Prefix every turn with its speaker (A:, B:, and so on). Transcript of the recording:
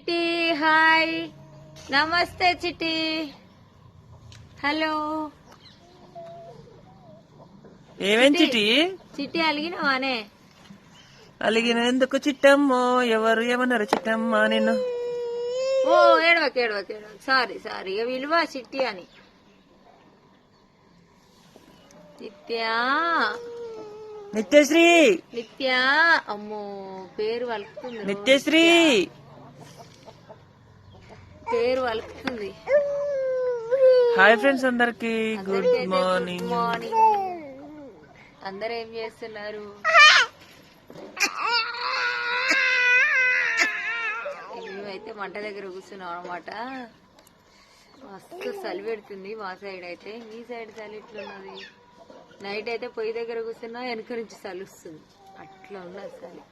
A: చిట్టి హాయ్, నమస్తే చిట్టి, హలో.
B: ఏమేం చిట్టి?
A: చిట్టి అలిగినవానే?
B: అలిగిన ఎందుకు చిట్టమ్మో? ఎవరు ఏమన్నారు చిట్టమ్మ నిన్ను?
A: ఓ ఏడవక ఏడవక ఏడవక, సారీ సారీ, ఇక విలువ చిట్టి అని. నిత్యా
B: నిత్యశ్రీ,
A: నిత్యా, అమ్మో పేరు వలుకుతుంది,
B: నిత్యశ్రీ
A: పేరు వలుకుతుంది.
B: హాయ్ ఫ్రెండ్స్ అందరికి గుడ్ మార్నింగ్.
A: మార్నింగ్. అందరు ఏం చేస్తున్నారు? మేమైతే మంట దగ్గర కూర్చున్నాం అనమాట. మస్తు చలి పెడుతుంది మా సైడ్ అయితే. మీ సైడ్ చలి ఎట్లున్నది? నైట్ అయితే పొయ్యి దగ్గర కూర్చున్నా వెనక నుంచి చలి వస్తుంది, అట్లా ఉన్నది చలి.